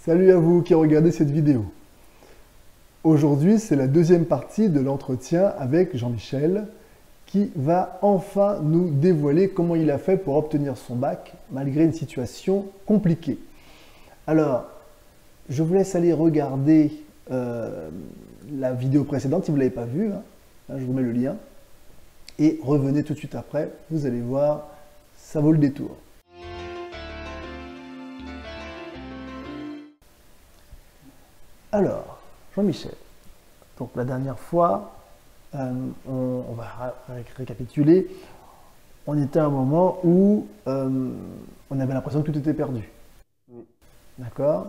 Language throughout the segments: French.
Salut à vous qui regardez cette vidéo. Aujourd'hui, c'est la deuxième partie de l'entretien avec Jean-Michel qui va enfin nous dévoiler comment il a fait pour obtenir son bac malgré une situation compliquée. Alors, je vous laisse aller regarder la vidéo précédente si vous ne l'avez pas vue. Je vous mets le lien. Et revenez tout de suite après, vous allez voir, ça vaut le détour. Alors, Jean-Michel, donc la dernière fois, on va récapituler, on était à un moment où on avait l'impression que tout était perdu. Oui. D'accord?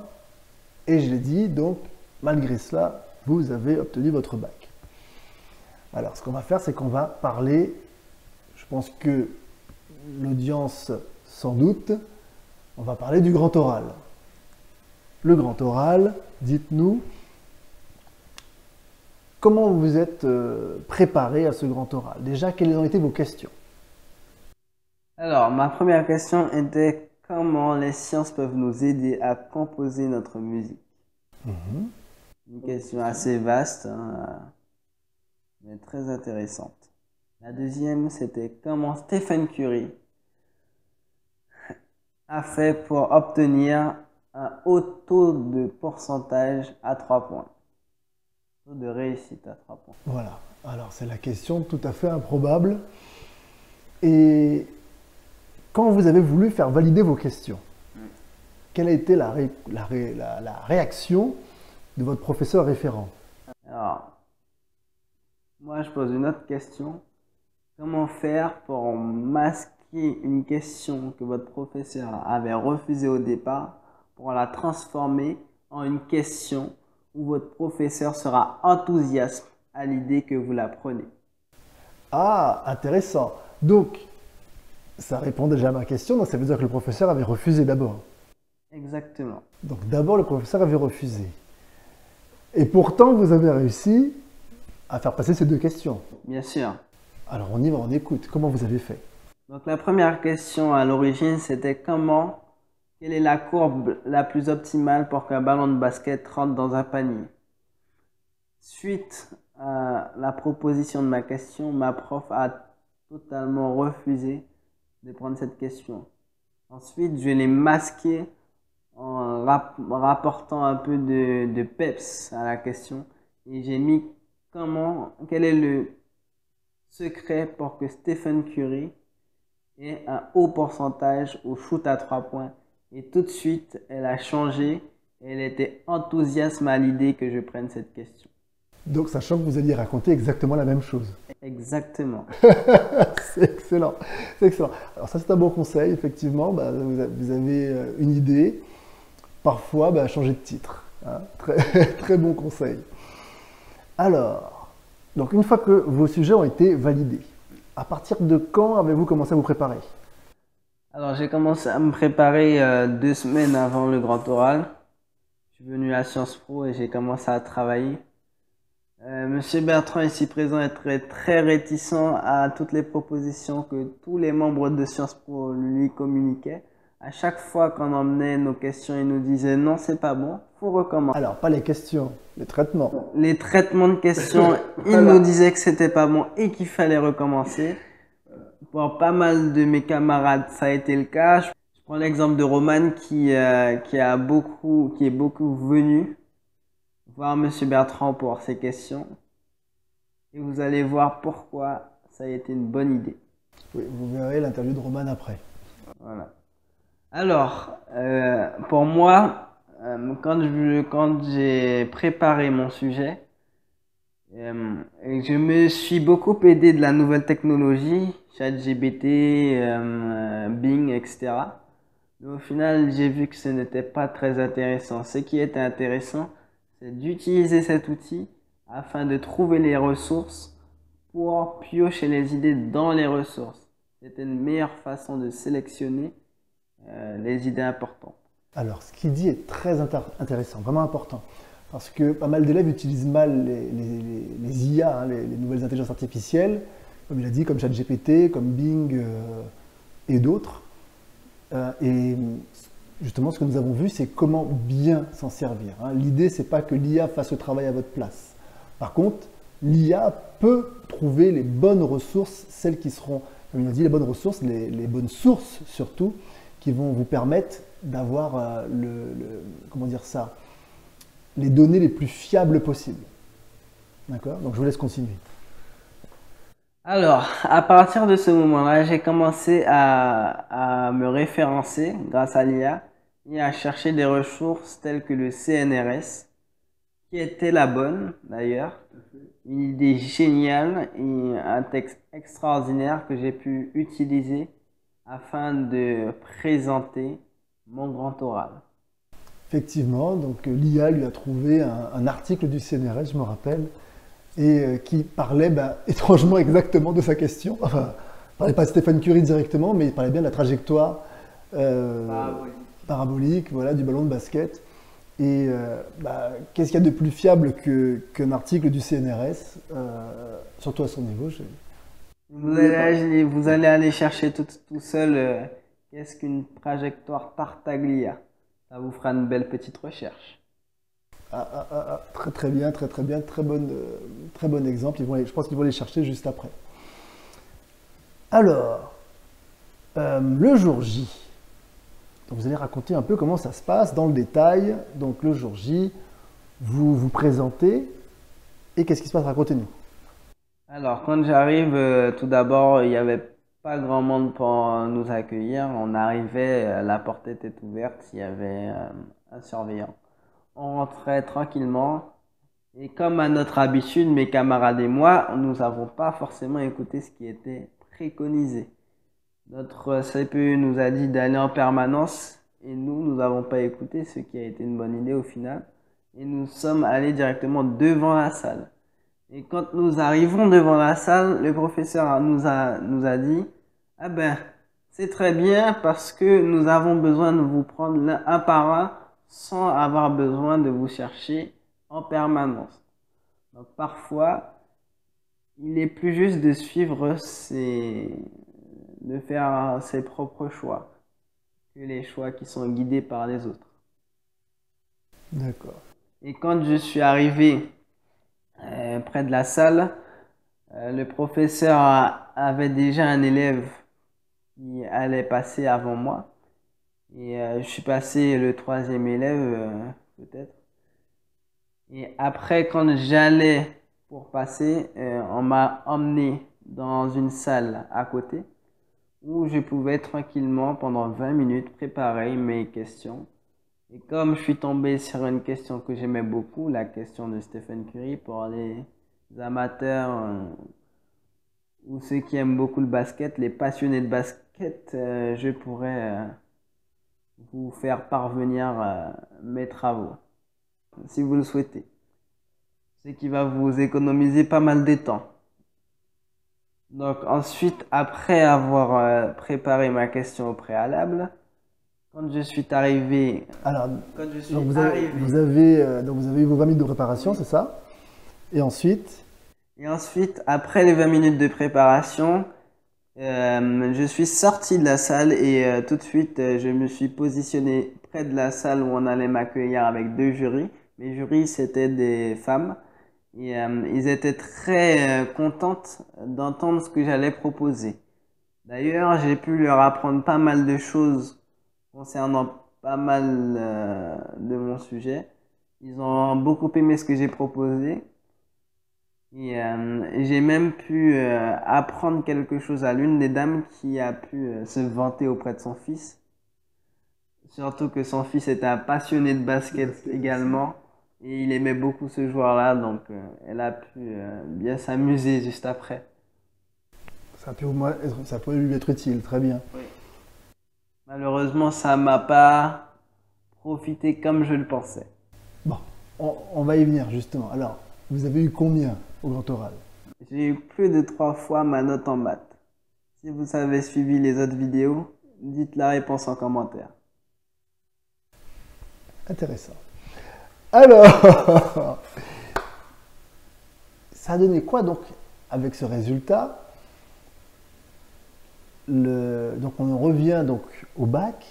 Et je l'ai dit, donc, malgré cela, vous avez obtenu votre bac. Alors, ce qu'on va faire, c'est qu'on va parler, je pense que l'audience sans doute, on va parler du grand oral. Le grand oral, dites-nous, comment vous vous êtes préparé à ce grand oral? Déjà, quelles ont été vos questions? Alors, ma première question était comment les sciences peuvent nous aider à composer notre musique? Une question assez vaste, mais très intéressante. La deuxième, c'était comment Stephen Curry a fait pour obtenir un haut taux de pourcentage à 3 points. Taux de réussite à 3 points. Voilà, alors c'est la question tout à fait improbable. Et quand vous avez voulu faire valider vos questions, quelle a été la réaction de votre professeur référent? Alors, moi je pose une autre question. Comment faire pour masquer une question que votre professeur avait refusée au départ pour la transformer en une question où votre professeur sera enthousiaste à l'idée que vous la prenez? Ah, intéressant. Donc, ça répond déjà à ma question, donc ça veut dire que le professeur avait refusé d'abord. Exactement. Donc d'abord, le professeur avait refusé. Et pourtant, vous avez réussi à faire passer ces deux questions. Bien sûr. Alors on y va, on écoute. Comment vous avez fait? Donc la première question à l'origine, c'était quelle est la courbe la plus optimale pour qu'un ballon de basket rentre dans un panier? Suite à la proposition de ma question, ma prof a totalement refusé de prendre cette question. Ensuite, je l'ai masqué en rapportant un peu de peps à la question et j'ai mis quel est le secret pour que Stephen Curry ait un haut pourcentage au shoot à 3 points. Et tout de suite, elle a changé. Elle était enthousiaste à l'idée que je prenne cette question. Donc sachant que vous alliez raconter exactement la même chose. Exactement. C'est excellent. C'est excellent. Alors ça c'est un bon conseil, effectivement. Vous avez une idée. Parfois, changer de titre. Très bon conseil. Alors, donc une fois que vos sujets ont été validés, à partir de quand avez-vous commencé à vous préparer? Alors, j'ai commencé à me préparer 2 semaines avant le grand oral. Je suis venu à Sciences Po et j'ai commencé à travailler. Monsieur Bertrand, ici présent, est très réticent à toutes les propositions que tous les membres de Sciences Po lui communiquaient. À chaque fois qu'on emmenait nos questions, il nous disait non, c'est pas bon, faut recommencer. Alors, pas les questions, les traitements. Les traitements de questions, il nous disait que c'était pas bon et qu'il fallait recommencer. Pour pas mal de mes camarades, ça a été le cas. Je prends l'exemple de Roman qui est beaucoup venu voir Monsieur Bertrand pour ses questions. Et vous allez voir pourquoi ça a été une bonne idée. Oui, vous verrez l'interview de Roman après. Voilà. Alors, pour moi, quand j'ai préparé mon sujet, je me suis beaucoup aidé de la nouvelle technologie, ChatGPT, Bing, etc. Mais au final, j'ai vu que ce n'était pas très intéressant. Ce qui était intéressant, c'est d'utiliser cet outil afin de trouver les ressources pour piocher les idées dans les ressources. C'était une meilleure façon de sélectionner les idées importantes. Alors, ce qu'il dit est très intéressant, vraiment important. Parce que pas mal d'élèves utilisent mal les IA, les nouvelles intelligences artificielles, comme il a dit, comme ChatGPT, comme Bing et d'autres. Et justement, ce que nous avons vu, c'est comment bien s'en servir. Hein. L'idée, c'est pas que l'IA fasse le travail à votre place. Par contre, l'IA peut trouver les bonnes ressources, celles qui seront, comme il a dit, les bonnes ressources, les bonnes sources surtout, qui vont vous permettre d'avoir comment dire ça, les données les plus fiables possibles. D'accord? Donc je vous laisse continuer. Alors, à partir de ce moment-là, j'ai commencé à me référencer grâce à l'IA et à chercher des ressources telles que le CNRS, qui était la bonne d'ailleurs, une idée géniale et un texte extraordinaire que j'ai pu utiliser afin de présenter mon grand oral. Effectivement, donc l'IA lui a trouvé un article du CNRS, je me rappelle, et qui parlait étrangement exactement de sa question. Enfin, il ne parlait pas de Stephen Curry directement, mais il parlait bien de la trajectoire parabolique, voilà, du ballon de basket. Et qu'est-ce qu'il y a de plus fiable qu'un article du CNRS, surtout à son niveau. Vous allez aller chercher tout seul qu'est-ce qu'une trajectoire Tartaglia. Ça vous fera une belle petite recherche. Très très bien, très bon exemple. Je pense qu'ils vont les chercher juste après. Alors, le jour J. Donc vous allez raconter un peu comment ça se passe dans le détail. Donc le jour J, vous vous présentez et qu'est-ce qui se passe? Racontez-nous. Alors quand j'arrive, tout d'abord, il n'y avait pas grand monde pour nous accueillir. On arrivait, la porte était ouverte, il y avait un surveillant. On rentrait tranquillement et comme à notre habitude, mes camarades et moi, nous n'avons pas forcément écouté ce qui était préconisé. Notre CPE nous a dit d'aller en permanence et nous n'avons pas écouté, ce qui a été une bonne idée au final. Et nous sommes allés directement devant la salle. Et quand nous arrivons devant la salle, le professeur nous a dit « Ah ben, c'est très bien parce que nous avons besoin de vous prendre un par un sans avoir besoin de vous chercher en permanence. » Donc parfois, il est plus juste de suivre de faire ses propres choix que les choix qui sont guidés par les autres. D'accord. Et quand je suis arrivé près de la salle, le professeur avait déjà un élève qui allait passer avant moi. Et je suis passé le troisième élève, peut-être. Et après, quand j'allais pour passer, on m'a emmené dans une salle à côté où je pouvais tranquillement, pendant 20 minutes, préparer mes questions. Et comme je suis tombé sur une question que j'aimais beaucoup, la question de Stephen Curry, pour les amateurs ou ceux qui aiment beaucoup le basket, les passionnés de basket, je pourrais vous faire parvenir mes travaux, si vous le souhaitez. Ce qui va vous économiser pas mal de temps. Donc ensuite, après avoir préparé ma question au préalable, quand je suis arrivé... Alors, Quand je suis donc vous arrivé... avez eu vos 20 minutes de préparation, c'est ça? Et ensuite? Et ensuite, après les 20 minutes de préparation, je suis sorti de la salle et tout de suite, je me suis positionné près de la salle où on allait m'accueillir avec deux jurys. Mes jurys, c'était des femmes. Et ils étaient très contentes d'entendre ce que j'allais proposer. D'ailleurs, j'ai pu leur apprendre pas mal de choses concernant pas mal de mon sujet. Ils ont beaucoup aimé ce que j'ai proposé. Et j'ai même pu apprendre quelque chose à l'une des dames qui a pu se vanter auprès de son fils. Surtout que son fils était un passionné de basket également. Et il aimait beaucoup ce joueur-là, donc elle a pu bien s'amuser juste après. Ça peut lui être utile, très bien. Oui. Malheureusement, ça m'a pas profité comme je le pensais. Bon, on va y venir justement. Alors, vous avez eu combien au grand oral? J'ai eu plus de 3 fois ma note en maths. Si vous avez suivi les autres vidéos, dites la réponse en commentaire. Intéressant. Alors, ça a donné quoi donc avec ce résultat? Donc on revient donc au bac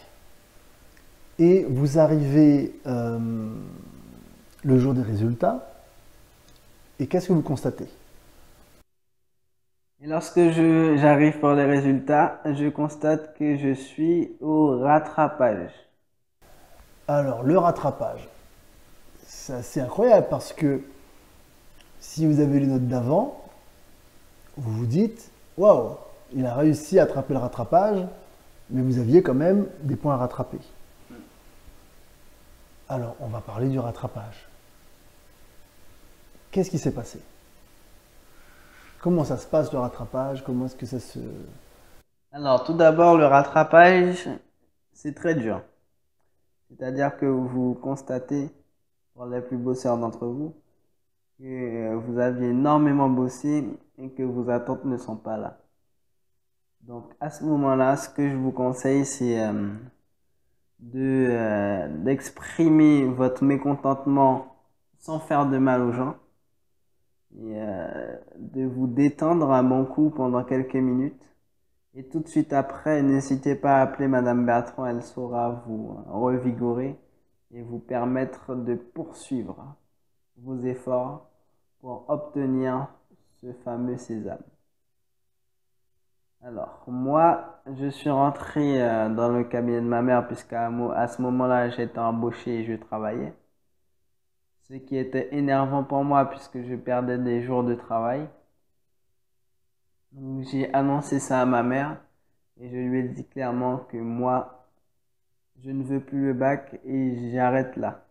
Et vous arrivez le jour des résultats, et qu'est-ce que vous constatez? Et lorsque j'arrive pour les résultats, je constate que je suis au rattrapage. Alors, le rattrapage, c'est assez incroyable parce que si vous avez les notes d'avant, vous vous dites, waouh, il a réussi à attraper le rattrapage, mais vous aviez quand même des points à rattraper. Alors, on va parler du rattrapage. Qu'est-ce qui s'est passé? Comment ça se passe le rattrapage? Comment est-ce que ça se... Alors, tout d'abord, le rattrapage, c'est très dur. C'est-à-dire que vous constatez, pour les plus bosseurs d'entre vous, que vous aviez énormément bossé et que vos attentes ne sont pas là. Donc, à ce moment-là, ce que je vous conseille, c'est d'exprimer votre mécontentement sans faire de mal aux gens et de vous détendre un bon coup pendant quelques minutes. Et tout de suite après, n'hésitez pas à appeler Madame Bertrand, elle saura vous revigorer et vous permettre de poursuivre vos efforts pour obtenir ce fameux sésame. Alors, moi, je suis rentré dans le cabinet de ma mère puisqu'à ce moment-là, j'étais embauché et je travaillais. Ce qui était énervant pour moi puisque je perdais des jours de travail. Donc, j'ai annoncé ça à ma mère et je lui ai dit clairement que moi, je ne veux plus le bac et j'arrête là.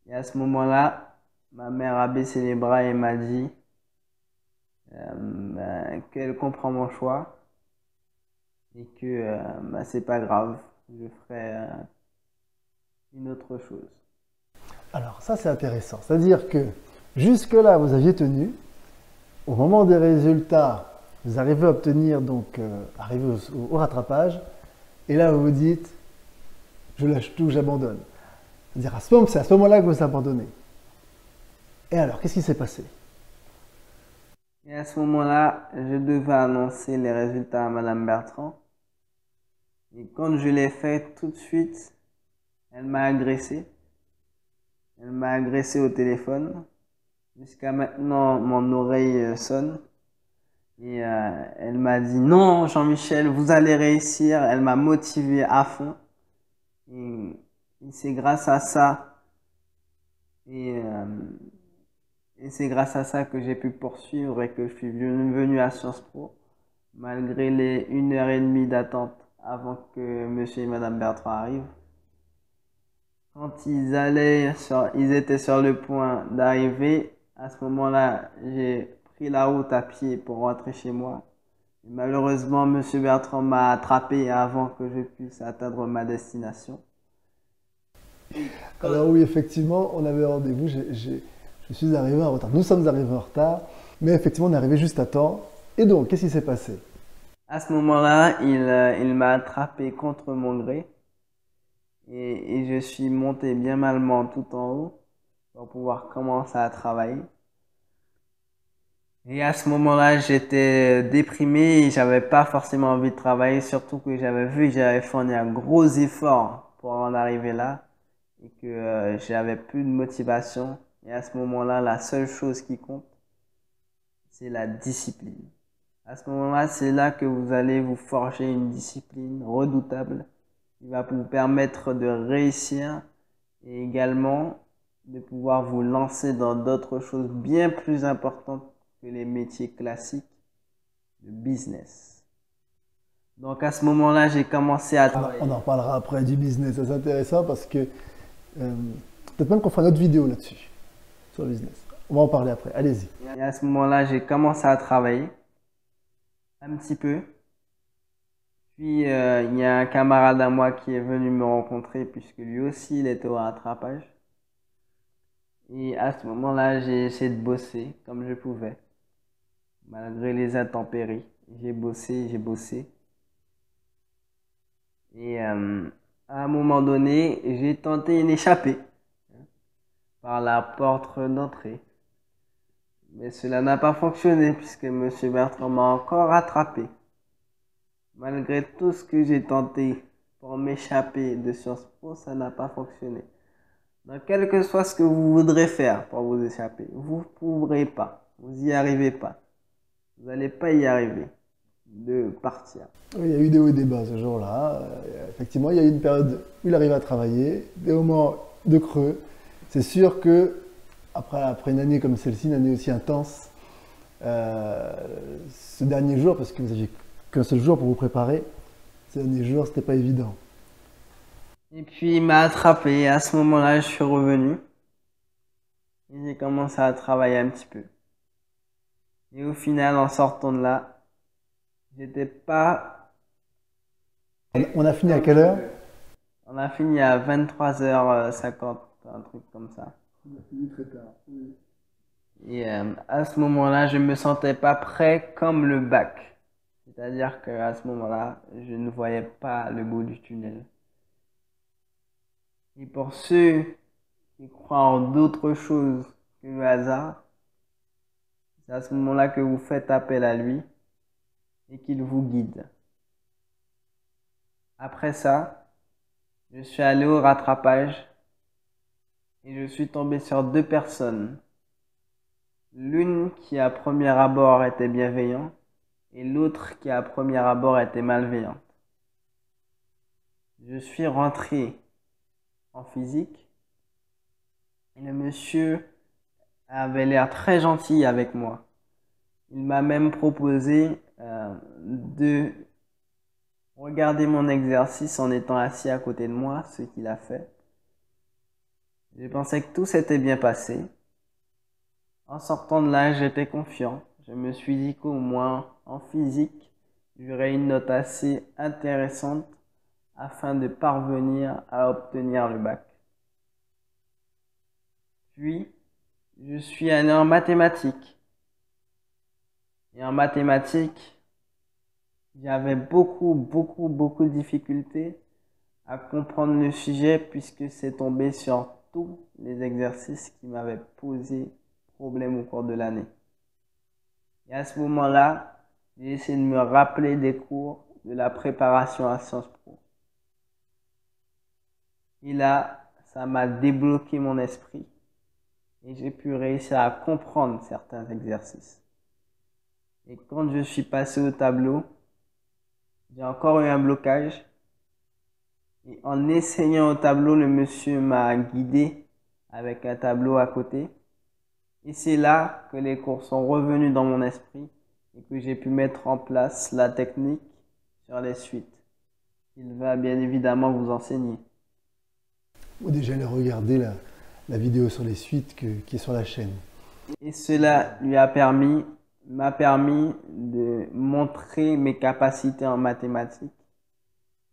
Et à ce moment-là, ma mère a baissé les bras et m'a dit qu'elle comprend mon choix et que c'est pas grave, je ferai une autre chose. Alors, ça c'est intéressant. C'est-à-dire que jusque-là, vous aviez tenu. Au moment des résultats, vous arrivez à obtenir, donc, arriver au rattrapage. Et là, vous vous dites, je lâche tout, j'abandonne. C'est-à-dire, c'est à ce moment-là que vous abandonnez. Et alors, qu'est-ce qui s'est passé? Et à ce moment-là, je devais annoncer les résultats à Madame Bertrand. Et quand je l'ai fait tout de suite, elle m'a agressé. Elle m'a agressé au téléphone. Jusqu'à maintenant, mon oreille sonne. Et elle m'a dit non, Jean-Michel, vous allez réussir. Elle m'a motivé à fond. Et c'est grâce à ça. Et c'est grâce à ça que j'ai pu poursuivre et que je suis venu à Sciences Po, malgré les 1 heure et demie d'attente avant que monsieur et madame Bertrand arrivent. Quand ils étaient sur le point d'arriver, à ce moment-là, j'ai pris la route à pied pour rentrer chez moi. Et malheureusement, monsieur Bertrand m'a attrapé avant que je puisse atteindre ma destination. Alors oui, effectivement, on avait rendez-vous. Je suis arrivé en retard. Nous sommes arrivés en retard, mais effectivement, on est arrivé juste à temps. Et donc, qu'est-ce qui s'est passé? À ce moment-là, il m'a attrapé contre mon gré et je suis monté bien malement tout en haut pour pouvoir commencer à travailler. Et à ce moment-là, j'étais déprimé et j'avais pas forcément envie de travailler, surtout que j'avais vu que j'avais fourni un gros effort pour en arriver là et que j'avais plus de motivation. Et à ce moment-là, la seule chose qui compte, c'est la discipline. À ce moment-là, c'est là que vous allez vous forger une discipline redoutable qui va vous permettre de réussir et également de pouvoir vous lancer dans d'autres choses bien plus importantes que les métiers classiques de business. Donc à ce moment-là, j'ai commencé à travailler. On en reparlera après du business. C'est intéressant parce que peut-être même qu'on fera une autre vidéo là-dessus, sur le business. On va en parler après. Allez-y. Et à ce moment-là, j'ai commencé à travailler un petit peu. Puis il y a un camarade à moi qui est venu me rencontrer puisque lui aussi il était au rattrapage. Et à ce moment-là, j'ai essayé de bosser comme je pouvais. Malgré les intempéries, j'ai bossé, j'ai bossé. Et à un moment donné, j'ai tenté une échappée par la porte d'entrée. Mais cela n'a pas fonctionné puisque monsieur Bertrand m'a encore rattrapé. Malgré tout ce que j'ai tenté pour m'échapper de Sciences Po, ça n'a pas fonctionné. Donc, quel que soit ce que vous voudrez faire pour vous échapper, vous ne pourrez pas, vous n'y arrivez pas. Vous n'allez pas y arriver de partir. Oui, il y a eu des hauts et des bas ce jour-là. Effectivement, il y a eu une période où il arrive à travailler, des moments de creux. C'est sûr que après une année comme celle-ci, une année aussi intense, ce dernier jour, parce que vous n'aviez qu'un seul jour pour vous préparer, ce dernier jour, c'était pas évident. Et puis il m'a attrapé et à ce moment-là, je suis revenu. Et j'ai commencé à travailler un petit peu. Et au final, en sortant de là, j'étais pas... On a fini à quelle heure? On a fini à 23h50, un truc comme ça. On a fini très tard. Oui. Et à ce moment-là, je me sentais pas prêt comme le bac. C'est-à-dire qu'à ce moment-là, je ne voyais pas le bout du tunnel. Et pour ceux qui croient en d'autres choses que le hasard, c'est à ce moment-là que vous faites appel à lui et qu'il vous guide. Après ça, je suis allé au rattrapage et je suis tombé sur deux personnes. L'une qui à premier abord était bienveillante et l'autre qui à premier abord était malveillante. Je suis rentré en physique et le monsieur avait l'air très gentil avec moi. Il m'a même proposé de regarder mon exercice en étant assis à côté de moi, ce qu'il a fait. Je pensais que tout s'était bien passé. En sortant de là, j'étais confiant. Je me suis dit qu'au moins en physique, j'aurais une note assez intéressante afin de parvenir à obtenir le bac. Puis, je suis allé en mathématiques. Et en mathématiques, j'avais beaucoup de difficultés à comprendre le sujet puisque c'est tombé sur tous les exercices qui m'avaient posé problème au cours de l'année. Et à ce moment-là, j'ai essayé de me rappeler des cours de la préparation à Sciences Po. Et là, ça m'a débloqué mon esprit et j'ai pu réussir à comprendre certains exercices. Et quand je suis passé au tableau, j'ai encore eu un blocage. Et en essayant au tableau, le monsieur m'a guidé avec un tableau à côté. Et c'est là que les cours sont revenus dans mon esprit et que j'ai pu mettre en place la technique sur les suites. Il va bien évidemment vous enseigner. Déjà, allez regarder la vidéo sur les suites qui est sur la chaîne. Et cela m'a permis de montrer mes capacités en mathématiques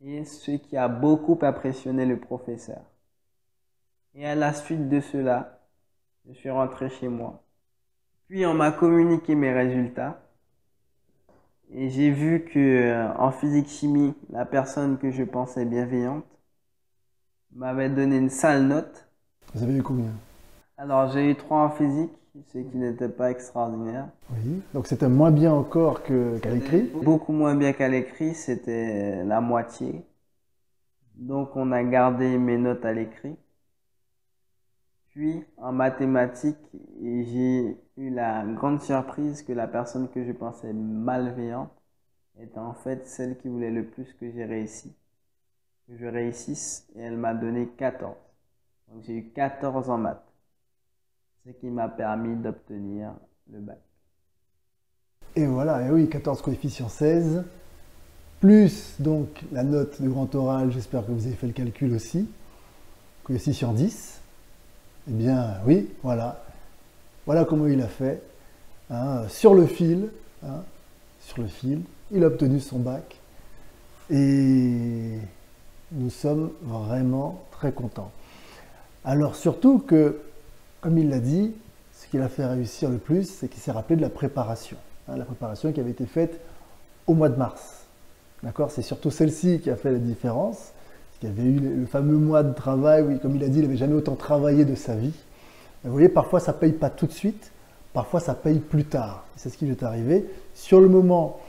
et ce qui a beaucoup impressionné le professeur. Et à la suite de cela, je suis rentré chez moi. Puis on m'a communiqué mes résultats et j'ai vu que en physique-chimie, la personne que je pensais bienveillante m'avait donné une sale note. Vous avez eu combien? Alors j'ai eu 3 en physique, ce qui n'était pas extraordinaire. Oui, donc c'était moins bien encore qu'à l'écrit. Beaucoup moins bien qu'à l'écrit, c'était la moitié. Donc on a gardé mes notes à l'écrit. Puis en mathématiques, j'ai eu la grande surprise que la personne que je pensais malveillante était en fait celle qui voulait le plus que j'ai réussi. Que je réussisse et elle m'a donné 14. Donc j'ai eu 14 en maths. Ce qui m'a permis d'obtenir le bac. Et voilà, et oui, 14 coefficient 16, plus donc la note de grand oral, j'espère que vous avez fait le calcul aussi, coefficient 10. Eh bien oui, voilà. Voilà comment il a fait. Hein, sur le fil, il a obtenu son bac. Et nous sommes vraiment très contents. Alors surtout que, comme il l'a dit, ce qui l'a fait réussir le plus, c'est qu'il s'est rappelé de la préparation. Hein, la préparation qui avait été faite au mois de mars. D'accord, c'est surtout celle-ci qui a fait la différence. Il y avait eu le fameux mois de travail, oui, comme il a dit, il n'avait jamais autant travaillé de sa vie. Vous voyez, parfois ça ne paye pas tout de suite, parfois ça paye plus tard. C'est ce qui lui est arrivé. Sur le moment,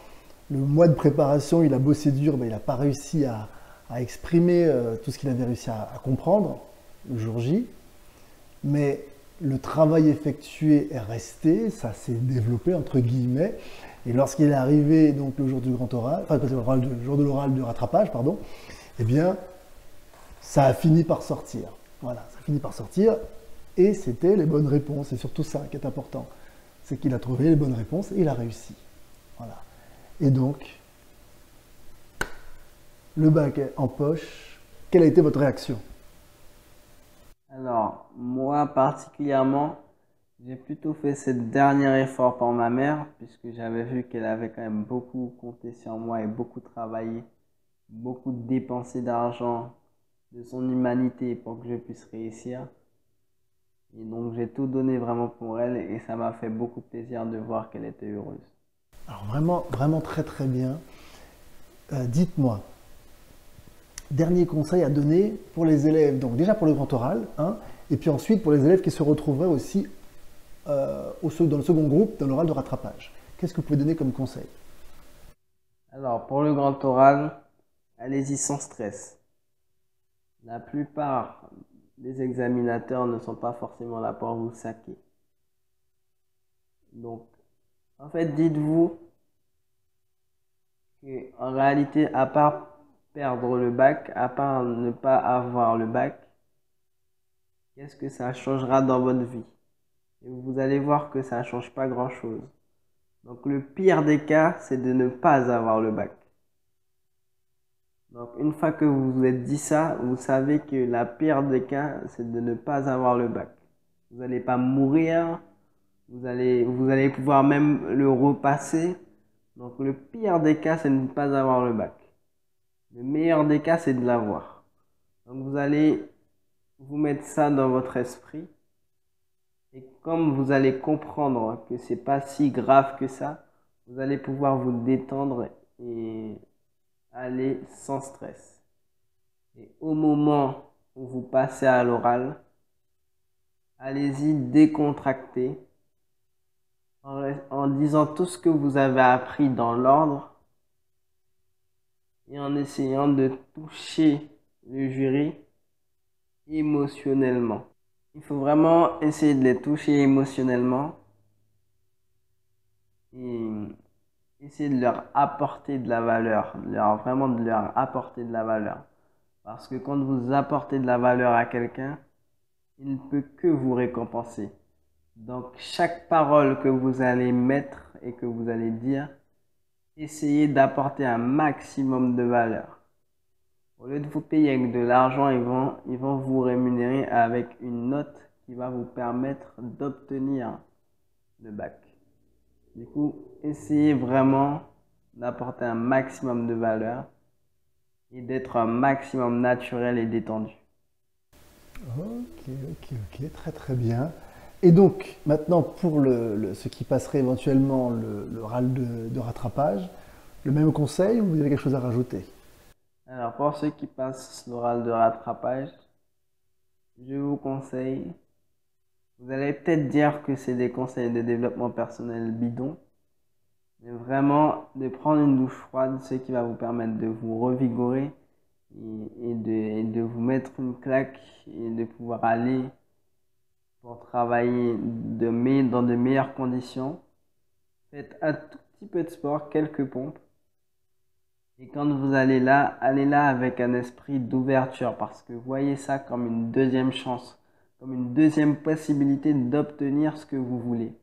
le mois de préparation, il a bossé dur, mais il n'a pas réussi à à exprimer tout ce qu'il avait réussi à comprendre le jour J, mais le travail effectué est resté, ça s'est développé entre guillemets, et lorsqu'il est arrivé donc le jour du grand oral, enfin le jour de l'oral du rattrapage, pardon, eh bien ça a fini par sortir. Voilà, ça a fini par sortir, et c'était les bonnes réponses, c'est surtout ça qui est important, c'est qu'il a trouvé les bonnes réponses et il a réussi. Voilà. Et donc, le bac est en poche, quelle a été votre réaction? Alors, moi particulièrement, j'ai plutôt fait ce dernier effort pour ma mère, puisque j'avais vu qu'elle avait quand même beaucoup compté sur moi et beaucoup travaillé, beaucoup dépensé d'argent, de son humanité pour que je puisse réussir. Et donc, j'ai tout donné vraiment pour elle et ça m'a fait beaucoup plaisir de voir qu'elle était heureuse. Alors vraiment, vraiment très très bien. Dites-moi, dernier conseil à donner pour les élèves, donc déjà pour le grand oral, hein, et puis ensuite pour les élèves qui se retrouveraient aussi dans le second groupe, dans l'oral de rattrapage. Qu'est-ce que vous pouvez donner comme conseil? Alors, pour le grand oral, allez-y sans stress. La plupart des examinateurs ne sont pas forcément là pour vous saquer. Donc, en fait, dites-vous qu'en réalité, à part perdre le bac, à part ne pas avoir le bac, qu'est-ce que ça changera dans votre vie? Et vous allez voir que ça ne change pas grand-chose. Donc, le pire des cas, c'est de ne pas avoir le bac. Donc, une fois que vous vous êtes dit ça, vous savez que la pire des cas, c'est de ne pas avoir le bac. Vous n'allez pas mourir, vous allez pouvoir même le repasser. Donc, le pire des cas, c'est de ne pas avoir le bac. Le meilleur des cas, c'est de l'avoir. Donc, vous allez vous mettre ça dans votre esprit. Et comme vous allez comprendre que c'est pas si grave que ça, vous allez pouvoir vous détendre et aller sans stress. Et au moment où vous passez à l'oral, allez-y décontracté en disant tout ce que vous avez appris dans l'ordre et en essayant de toucher le jury émotionnellement. Il faut vraiment essayer de les toucher émotionnellement et essayer de leur apporter de la valeur, vraiment de leur apporter de la valeur. Parce que quand vous apportez de la valeur à quelqu'un, il ne peut que vous récompenser. Donc, chaque parole que vous allez mettre et que vous allez dire, essayez d'apporter un maximum de valeur. Au lieu de vous payer avec de l'argent, ils vont vous rémunérer avec une note qui va vous permettre d'obtenir le bac. Du coup, essayez vraiment d'apporter un maximum de valeur et d'être un maximum naturel et détendu. Ok, très très bien. Et donc, maintenant, pour ce qui passerait éventuellement le RAL de rattrapage, le même conseil ou vous avez quelque chose à rajouter? Alors, pour ceux qui passent l'oral de rattrapage, je vous conseille, vous allez peut-être dire que c'est des conseils de développement personnel bidon, mais vraiment de prendre une douche froide, ce qui va vous permettre de vous revigorer et de vous mettre une claque et de pouvoir aller pour travailler dans de meilleures conditions. Faites un tout petit peu de sport, quelques pompes. Et quand vous allez là avec un esprit d'ouverture parce que voyez ça comme une deuxième chance, comme une deuxième possibilité d'obtenir ce que vous voulez,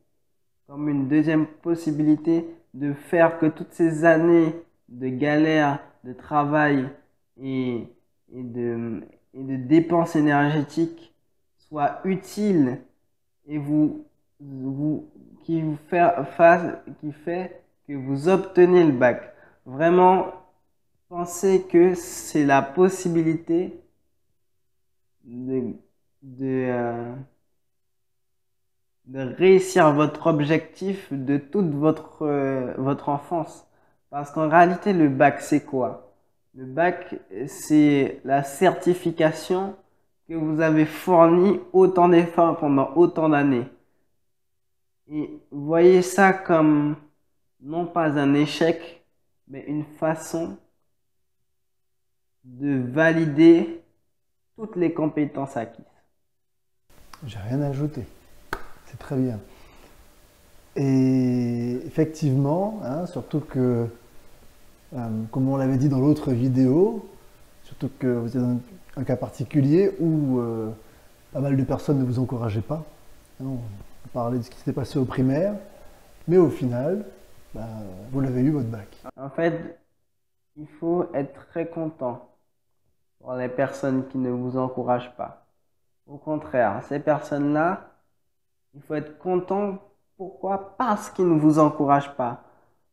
comme une deuxième possibilité de faire que toutes ces années de galère, de travail et, et de, et de dépenses énergétiques soient utiles et qui fait que vous obtenez le bac. Vraiment, pensez que c'est la possibilité de, de, euh, de réussir votre objectif de toute votre enfance. Parce qu'en réalité, le bac, c'est quoi? Le bac, c'est la certification que vous avez fourni autant d'efforts pendant autant d'années. Et voyez ça comme non pas un échec, mais une façon de valider toutes les compétences acquises. J'ai rien à ajouter. C'est très bien. Et effectivement, hein, surtout que, comme on l'avait dit dans l'autre vidéo, surtout que vous êtes dans un cas particulier où pas mal de personnes ne vous encourageaient pas. Hein, on parlait de ce qui s'était passé au primaire, mais au final, vous l'avez eu votre bac. En fait, il faut être très content pour les personnes qui ne vous encouragent pas. Au contraire, ces personnes-là, il faut être content. Pourquoi? Parce qu'ils ne vous encouragent pas.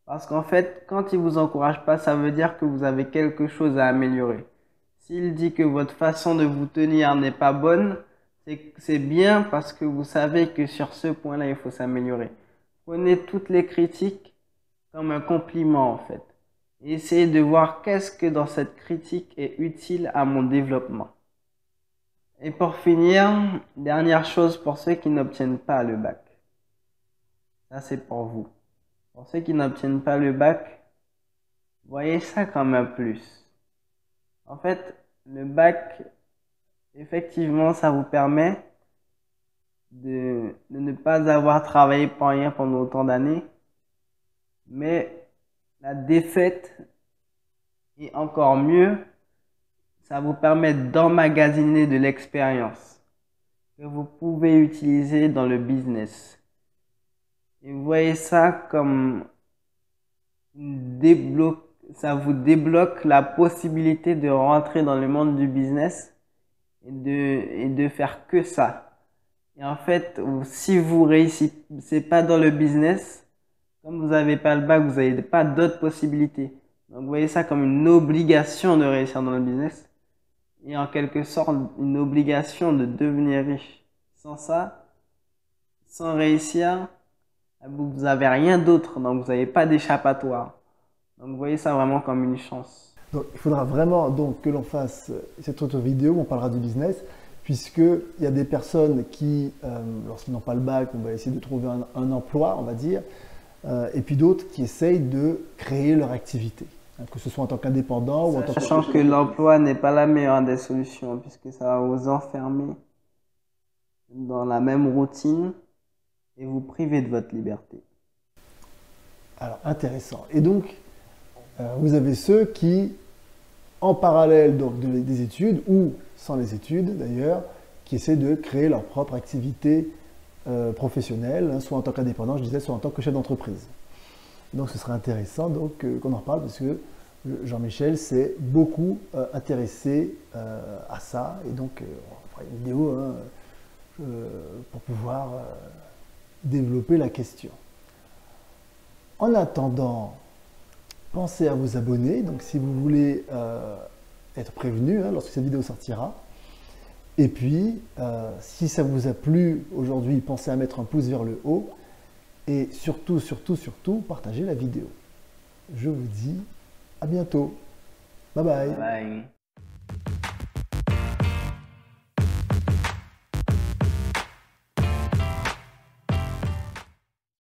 Parce qu'en fait, quand ils ne vous encouragent pas, ça veut dire que vous avez quelque chose à améliorer. S'il dit que votre façon de vous tenir n'est pas bonne, c'est bien parce que vous savez que sur ce point-là, il faut s'améliorer. Prenez toutes les critiques comme un compliment en fait. Et essayez de voir qu'est-ce que dans cette critique est utile à mon développement. Et pour finir, dernière chose pour ceux qui n'obtiennent pas le bac. Ça, c'est pour vous. Pour ceux qui n'obtiennent pas le bac, voyez ça comme un plus. En fait, le bac, effectivement, ça vous permet de ne pas avoir travaillé pour rien pendant autant d'années. Mais la défaite, et encore mieux, ça vous permet d'emmagasiner de l'expérience que vous pouvez utiliser dans le business. Et vous voyez ça comme ça vous débloque la possibilité de rentrer dans le monde du business et de faire que ça. Et en fait, si vous réussissez pas dans le business, comme vous n'avez pas le bac, vous n'avez pas d'autres possibilités. Donc, vous voyez ça comme une obligation de réussir dans le business et en quelque sorte une obligation de devenir riche. Sans ça, sans réussir, vous n'avez rien d'autre, donc vous n'avez pas d'échappatoire. Donc, vous voyez ça vraiment comme une chance. Donc, il faudra vraiment donc, que l'on fasse cette autre vidéo où on parlera du business, puisqu'il y a des personnes qui, lorsqu'ils n'ont pas le bac, on va essayer de trouver un emploi, on va dire, et puis d'autres qui essayent de créer leur activité, hein, que ce soit en tant qu'indépendant ou en tant que... Sachant que l'emploi n'est pas la meilleure des solutions, puisque ça va vous enfermer dans la même routine et vous priver de votre liberté. Alors, intéressant. Et donc, vous avez ceux qui, en parallèle donc, des études, ou sans les études d'ailleurs, qui essaient de créer leur propre activité professionnelle, hein, soit en tant qu'indépendant, je disais, soit en tant que chef d'entreprise. Donc, ce serait intéressant donc, qu'on en reparle, parce que Jean-Michel s'est beaucoup intéressé à ça, et donc on fera une vidéo hein, pour pouvoir développer la question. En attendant, pensez à vous abonner, donc si vous voulez être prévenu hein, lorsque cette vidéo sortira. Et puis, si ça vous a plu aujourd'hui, pensez à mettre un pouce vers le haut. Et surtout, surtout, surtout, partagez la vidéo. Je vous dis à bientôt. Bye bye. Bye.